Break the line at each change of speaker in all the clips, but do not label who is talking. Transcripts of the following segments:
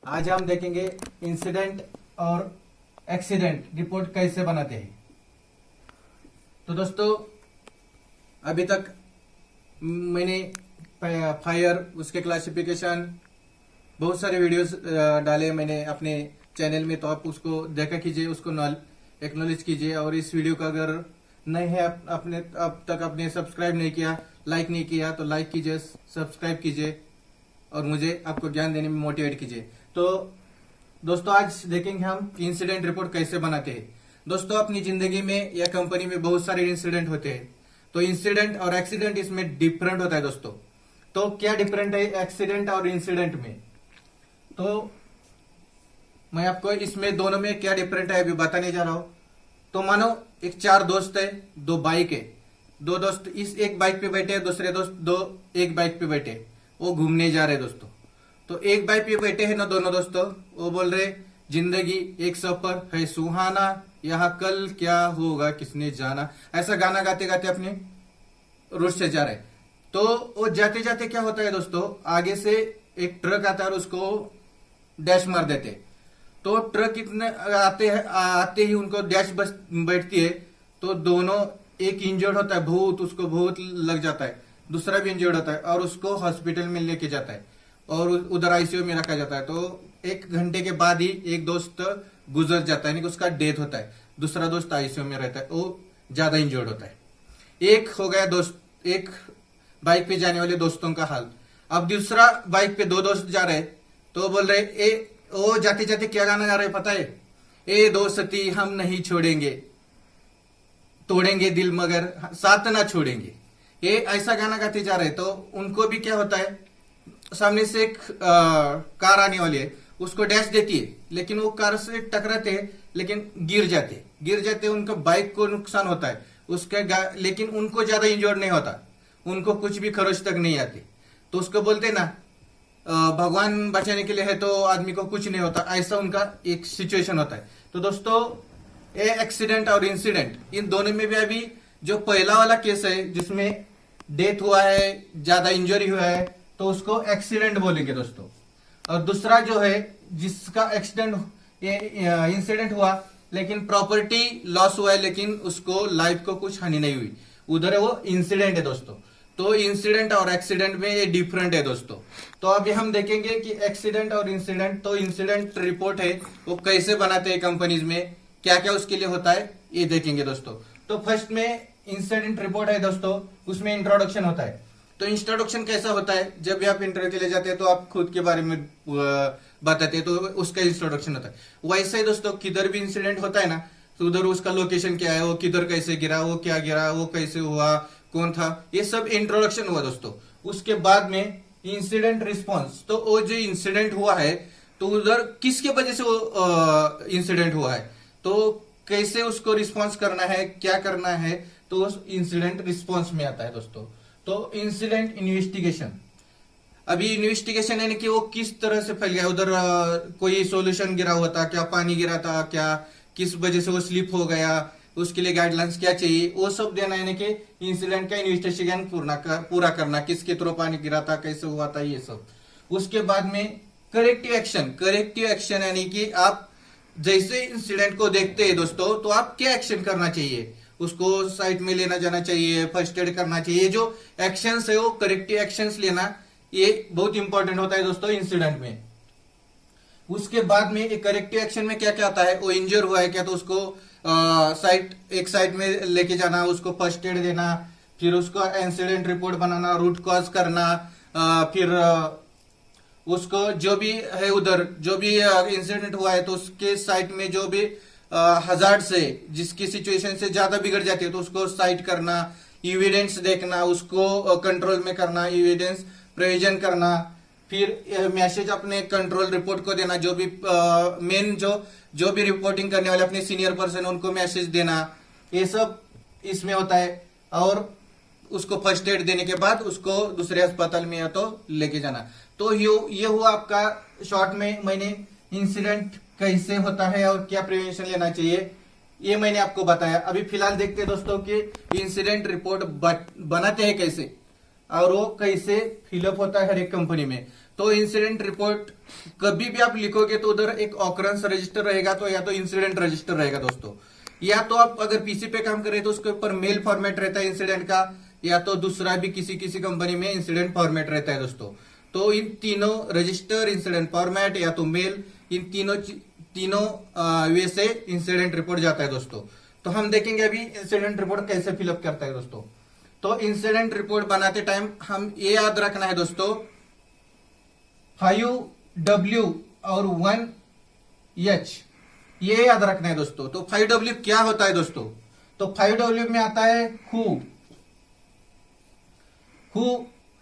आज हम देखेंगे इंसिडेंट और एक्सीडेंट रिपोर्ट कैसे बनाते हैं। तो दोस्तों अभी तक मैंने फायर उसके क्लासिफिकेशन बहुत सारे वीडियोस डाले मैंने अपने चैनल में, तो आप उसको देखा कीजिए, उसको एक्नॉलेज कीजिए। और इस वीडियो का अगर नहीं है आपने अब तक आपने सब्सक्राइब नहीं किया, लाइक नहीं किया, तो लाइक कीजिए, सब्सक्राइब कीजिए और मुझे आपको ज्ञान देने में मोटिवेट कीजिए। तो दोस्तों आज देखेंगे हम इंसिडेंट रिपोर्ट कैसे बनाते हैं। दोस्तों अपनी जिंदगी में या कंपनी में बहुत सारे इंसिडेंट होते हैं, तो इंसिडेंट और एक्सीडेंट इसमें डिफरेंट होता है दोस्तों। तो क्या डिफरेंट है एक्सीडेंट और इंसिडेंट में, तो मैं आपको इसमें दोनों में क्या डिफरेंट है अभी बताने जा रहा हूं। तो मानो एक 4 दोस्त है, 2 बाइक है, 2 दोस्त इस एक बाइक पे बैठे, दूसरे दोस्त एक बाइक पे बैठे, वो घूमने जा रहे दोस्तों। तो एक बाइक पे बैठे हैं ना दोनों दोस्तों, वो बोल रहे जिंदगी एक सफर है सुहाना, यहाँ कल क्या होगा किसने जाना, ऐसा गाना गाते गाते अपने रोड से जा रहे। तो वो जाते जाते क्या होता है दोस्तों, आगे से एक ट्रक आता है और उसको डैश मार देते। तो ट्रक इतने आते ही उनको डैश बस बैठती है, तो दोनों एक इंजर्ड होता है, बहुत उसको बहुत लग जाता है, दूसरा भी इंजर्ड होता है और उसको हॉस्पिटल में लेके जाता है और उधर आईसीयू में रखा जाता है। तो 1 घंटे के बाद ही एक दोस्त गुजर जाता है, यानी कि उसका डेथ होता है, दूसरा दोस्त आईसीयू में रहता है, वो ज्यादा इंजर्ड होता है। एक हो गया दोस्त, एक बाइक पे जाने वाले दोस्तों का हाल। अब दूसरा बाइक पे 2 दोस्त जा रहे, तो बोल रहे वो जाते जाते क्या गाना गा रहे पता है, ए दोस्ती हम नहीं छोड़ेंगे, तोड़ेंगे दिल मगर साथ ना छोड़ेंगे, ये ऐसा गाना गाते जा रहे। तो उनको भी क्या होता है, सामने से एक कार आने वाली है, उसको डैश देती है, लेकिन वो कार से टकराते हैं, लेकिन गिर जाते उनका बाइक को नुकसान होता है लेकिन उनको ज्यादा इंजर्ड नहीं होता, उनको कुछ भी खरोच तक नहीं आती। तो उसको बोलते ना भगवान बचाने के लिए है तो आदमी को कुछ नहीं होता, ऐसा उनका एक सिचुएशन होता है। तो दोस्तों ये एक्सीडेंट और इंसिडेंट, इन दोनों में भी अभी जो पहला वाला केस है जिसमें डेथ हुआ है, ज्यादा इंजरी हुआ है, तो उसको एक्सीडेंट बोलेंगे दोस्तों। और दूसरा जो है जिसका इंसिडेंट हुआ लेकिन प्रॉपर्टी लॉस हुआ है, लेकिन उसको लाइफ को कुछ हानि नहीं हुई, उधर वो इंसिडेंट है दोस्तों। तो इंसिडेंट और एक्सीडेंट में ये डिफरेंट है दोस्तों। तो अभी हम देखेंगे कि एक्सीडेंट और इंसिडेंट, तो इंसिडेंट रिपोर्ट है वो कैसे बनाते हैं कंपनीज में, क्या क्या उसके लिए होता है, ये देखेंगे दोस्तों। तो फर्स्ट में इंसिडेंट रिपोर्ट है दोस्तों, उसमें इंट्रोडक्शन होता है। तो इंट्रोडक्शन कैसा होता है, जब भी आप इंटरव्यू के लिए जाते हैं तो आप खुद के बारे में बताते हैं, तो उसका इंट्रोडक्शन होता है। वैसे ही दोस्तों किधर भी इंसिडेंट होता है ना, तो उधर उसका लोकेशन क्या है, वो किधर कैसे गिरा, वो क्या गिरा, वो कैसे हुआ, कौन था, ये सब इंट्रोडक्शन हुआ दोस्तों। उसके बाद में इंसिडेंट रिस्पॉन्स, तो वो जो इंसिडेंट हुआ है तो उधर किसके वजह से वो इंसिडेंट हुआ है, तो कैसे उसको रिस्पॉन्स करना है, क्या करना है, तो उस इंसिडेंट रिस्पॉन्स में आता है दोस्तों। तो इंसिडेंट इन्वेस्टिगेशन, अभी इन्वेस्टिगेशन यानी कि वो किस तरह से फैल गया, उधर कोई सॉल्यूशन गिरा हुआ था क्या, पानी गिरा था क्या, किस वजह से वो स्लिप हो गया, उसके लिए गाइडलाइंस क्या चाहिए, वो सब देना, यानी कि इंसिडेंट का इन्वेस्टिगेशन पूरा करना, किसके थ्रू पानी गिरा था, कैसे हुआ था, ये सब। उसके बाद में करेक्टिव एक्शन यानी कि आप जैसे इंसिडेंट को देखते हैं दोस्तों, तो आप क्या एक्शन करना चाहिए, उसको साइट में लेना जाना चाहिए, फर्स्ट एड करना चाहिए, जो एक्शंस है वो करेक्टिव एक्शंस लेना, ये बहुत इंपॉर्टेंट होता है दोस्तों इंसिडेंट में। उसके बाद में एक करेक्टिव एक्शन में क्या क्या आता है, वो इंजर हुआ है क्या, तो उसको एक साइट में लेके जाना, उसको फर्स्ट एड देना, फिर उसको इंसिडेंट रिपोर्ट बनाना, रूट कॉज करना, फिर उसको जो भी है उधर जो भी इंसिडेंट हुआ है तो उसके साइट में जो भी हजार्ड से जिसकी सिचुएशन से ज्यादा बिगड़ जाती है तो उसको साइट करना, एविडेंस देखना, उसको कंट्रोल में करना, एविडेंस प्रोविजन करना, फिर मैसेज अपने कंट्रोल रिपोर्ट को देना, जो भी मेन जो भी रिपोर्टिंग करने वाले अपने सीनियर पर्सन उनको मैसेज देना, ये सब इसमें होता है। और उसको फर्स्ट एड देने के बाद उसको दूसरे अस्पताल में या तो लेके जाना। तो ये हुआ आपका शॉर्ट में मैंने इंसिडेंट कैसे होता है और क्या प्रिवेंशन लेना चाहिए, ये मैंने आपको बताया। अभी फिलहाल देखते हैं दोस्तों कि इंसिडेंट रिपोर्ट बनाते हैं कैसे और वो कैसे फिलअप होता है हर एक कंपनी में। तो इंसिडेंट रिपोर्ट कभी भी आप लिखोगे तो उधर एक ऑकरेंस रजिस्टर रहेगा, तो या तो इंसिडेंट रजिस्टर रहेगा दोस्तों, या तो आप अगर पीसी पे काम कर रहे हैं तो उसके ऊपर मेल फॉर्मेट रहता है इंसिडेंट का, या तो दूसरा भी किसी किसी कंपनी में इंसिडेंट फॉर्मेट रहता है दोस्तों। तो इन तीनों रजिस्टर, इंसिडेंट फॉर्मेट या तो मेल, इन तीनों वे से इंसिडेंट रिपोर्ट जाता है दोस्तों। तो हम देखेंगे अभी इंसिडेंट रिपोर्ट कैसे फिलअप करता है दोस्तों। तो इंसिडेंट रिपोर्ट बनाते टाइम हम ये याद रखना है दोस्तों, 5W और 1H ये याद रखना है दोस्तों। तो 5W क्या होता है दोस्तों? तो 5W में आता है who,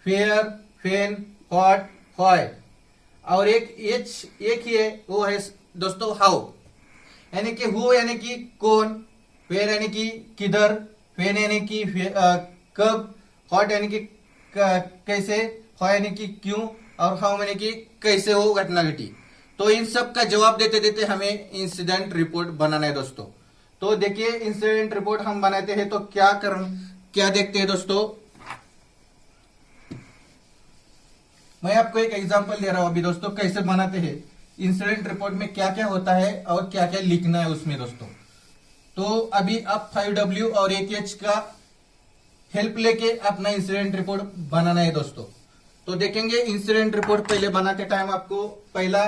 fair, fan, what, why, और एक ही है, वो है दोस्तों हाउ। यानी कि हु यानी कि कौन, फेयर यानी कि किधर, फेन यानी कि कब, व्हाट यानी कि कैसे, व्हाई यानी कि क्यों, और हाउ यानी कि कैसे वो घटना घटी। तो इन सब का जवाब देते देते हमें इंसिडेंट रिपोर्ट बनाना है दोस्तों। तो देखिए इंसिडेंट रिपोर्ट हम बनाते हैं तो क्या देखते हैं दोस्तों। मैं आपको एक एग्जांपल दे रहा हूं अभी दोस्तों, कैसे बनाते हैं इंसिडेंट रिपोर्ट में, क्या क्या होता है और क्या क्या लिखना है उसमें दोस्तों। तो अभी आप 5W और 1H का हेल्प लेके अपना इंसिडेंट रिपोर्ट बनाना है दोस्तों। तो देखेंगे इंसिडेंट रिपोर्ट पहले बनाते टाइम आपको पहला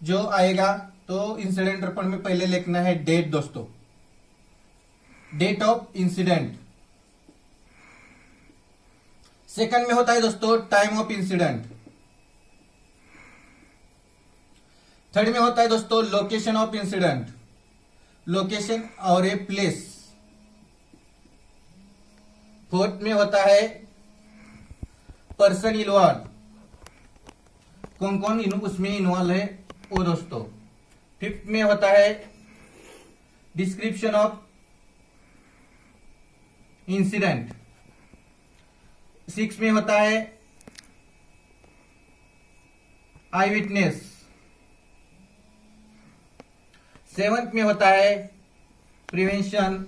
जो आएगा, तो इंसिडेंट रिपोर्ट में पहले लिखना है डेट दोस्तों, डेट ऑफ इंसिडेंट। सेकंड में होता है दोस्तों टाइम ऑफ इंसिडेंट। थर्ड में होता है दोस्तों लोकेशन ऑफ इंसिडेंट, लोकेशन और ए प्लेस। फोर्थ में होता है पर्सन इन्वॉल्व, कौन कौन उसमें इन्वॉल्व है वो दोस्तों। फिफ्थ में होता है डिस्क्रिप्शन ऑफ इंसिडेंट। सिक्स में होता है आई विटनेस। सेवंथ में होता है प्रिवेंशन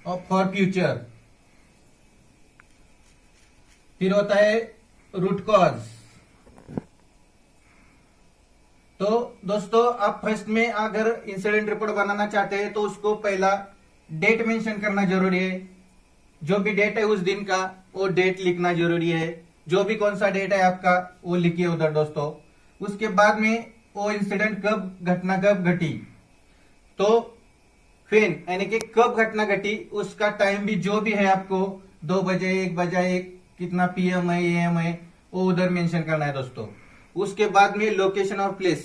ऑफ फॉर फ्यूचर। फिर होता है रूट कॉज। तो दोस्तों आप फर्स्ट में अगर इंसिडेंट रिपोर्ट बनाना चाहते हैं तो उसको पहला डेट मेंशन करना जरूरी है, जो भी डेट है उस दिन का वो डेट लिखना जरूरी है, जो भी कौन सा डेट है आपका वो लिखिए उधर दोस्तों। उसके बाद में वो इंसिडेंट घटना कब घटी, तो फिर यानी कि कब घटना घटी उसका टाइम भी जो भी है आपको 2 बजे 1 बजे कितना PM है AM है वो उधर मेंशन करना है दोस्तों। उसके बाद में लोकेशन और प्लेस।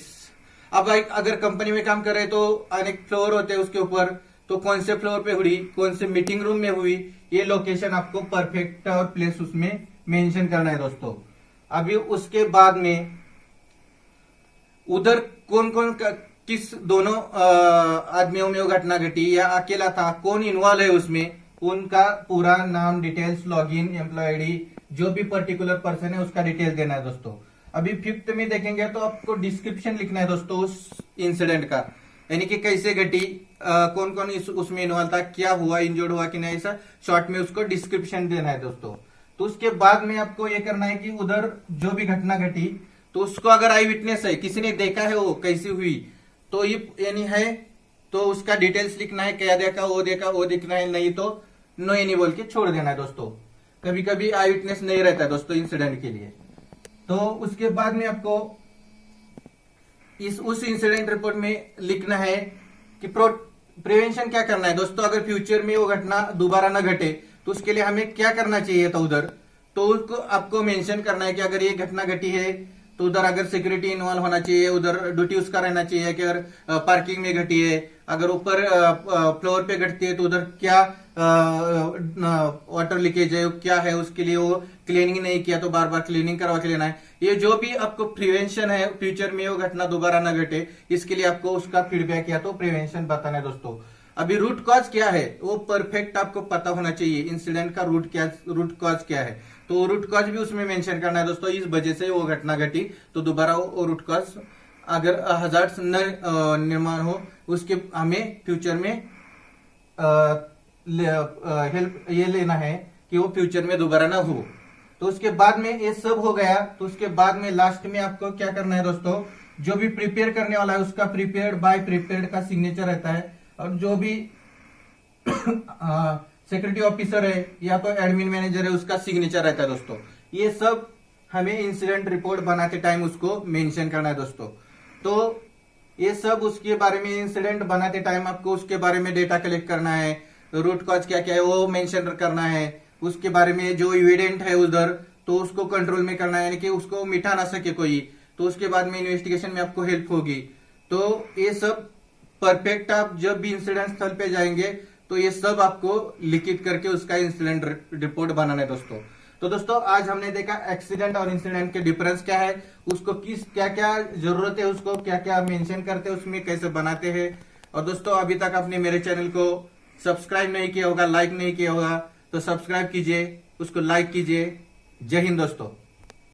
अब अगर कंपनी में काम कर रहे हैं तो अनेक फ्लोर होते हैं उसके ऊपर, तो कौन से फ्लोर पे हुई, कौन से मीटिंग रूम में हुई, ये लोकेशन आपको परफेक्ट और प्लेस उसमें मेंशन करना है दोस्तों। अभी उसके बाद में उधर कौन कौन किस दोनों आदमियों में वो घटना घटी या अकेला था, कौन इन्वॉल्व है उसमें, उनका पूरा नाम, डिटेल्स, लॉगिन, एम्प्लॉय आईडी, जो भी पर्टिकुलर पर्सन है उसका डिटेल देना है दोस्तों। अभी फिफ्थ में देखेंगे तो आपको डिस्क्रिप्शन लिखना है दोस्तों उस इंसिडेंट का, यानी कि कैसे घटी, कौन कौन उसमें इन्वॉल्व था, क्या हुआ, इंजर्ड हुआ कि नहीं, ऐसा शॉर्ट में उसको डिस्क्रिप्शन देना है दोस्तों। तो उसके बाद में आपको ये करना है कि उधर जो भी घटना घटी तो उसको अगर आई विटनेस है, किसी ने देखा है वो कैसी हुई, तो ये यानी है तो उसका डिटेल्स लिखना है, क्या देखा वो दिखना है, नहीं तो नो एनी बोल के छोड़ देना है दोस्तों। कभी कभी आई विटनेस नहीं रहता है दोस्तों इंसिडेंट के लिए। तो उसके बाद में आपको उस इंसिडेंट रिपोर्ट में लिखना है कि प्रिवेंशन क्या करना है दोस्तों। अगर फ्यूचर में वो घटना दोबारा ना घटे तो उसके लिए हमें क्या करना चाहिए था उधर, तो उसको आपको मेंशन करना है कि अगर ये घटना घटी है तो उधर अगर सिक्योरिटी इन्वॉल्व होना चाहिए, उधर ड्यूटी उसका रहना चाहिए कि अगर पार्किंग में घटी है, अगर ऊपर फ्लोर पे घटती है तो उधर क्या वाटर लीकेज है, क्या है, उसके लिए वो क्लीनिंग नहीं किया तो बार बार क्लीनिंग करवा के लेना है। ये जो भी आपको प्रिवेंशन है, फ्यूचर में वो घटना दोबारा ना घटे, इसके लिए आपको उसका फीडबैक या तो प्रिवेंशन बताना है दोस्तों। अभी रूट कॉज क्या है वो परफेक्ट आपको पता होना चाहिए, इंसिडेंट का रूट कॉज क्या है, तो रूट कॉज भी उसमें मेंशन करना है दोस्तों। इस वजह से वो घटना घटी तो दोबारा वो रूट कॉज अगर हजार्ड्स निर्माण हो उसके हमें फ्यूचर में हेल्प ये लेना है कि वो फ्यूचर में दोबारा ना हो। तो उसके बाद में ये सब हो गया, तो उसके बाद में लास्ट में आपको क्या करना है दोस्तों, जो भी प्रिपेयर करने वाला है उसका प्रिपेयर्ड बाय प्रिपेयर्ड का सिग्नेचर रहता है, और जो भी सिक्योरिटी ऑफिसर है या तो एडमिन मैनेजर है उसका सिग्नेचर रहता है दोस्तों। ये सब हमें इंसिडेंट रिपोर्ट बनाते टाइम उसको मेंशन करना है दोस्तों। तो ये सब उसके बारे में, इंसिडेंट बनाते टाइम आपको उसके बारे में डेटा कलेक्ट करना है, रूट कॉज क्या क्या है वो मेंशन करना है, उसके बारे में जो इविडेंट है उधर तो उसको कंट्रोल में करना है, यानी कि उसको मिटा ना सके कोई, तो उसके बाद में इन्वेस्टिगेशन में आपको हेल्प होगी। तो ये सब परफेक्ट, आप जब भी इंसिडेंट स्थल पे जाएंगे तो ये सब आपको लिखित करके उसका इंसिडेंट रिपोर्ट बनाना है दोस्तों। तो दोस्तों आज हमने देखा एक्सीडेंट और इंसिडेंट के डिफरेंस क्या है, उसको किस क्या क्या जरूरत है, उसको क्या क्या मेंशन करते हैं, उसमें कैसे बनाते हैं। और दोस्तों अभी तक आपने मेरे चैनल को सब्सक्राइब नहीं किया होगा, लाइक नहीं किया होगा, तो सब्सक्राइब कीजिए, उसको लाइक कीजिए। जय हिंद दोस्तों।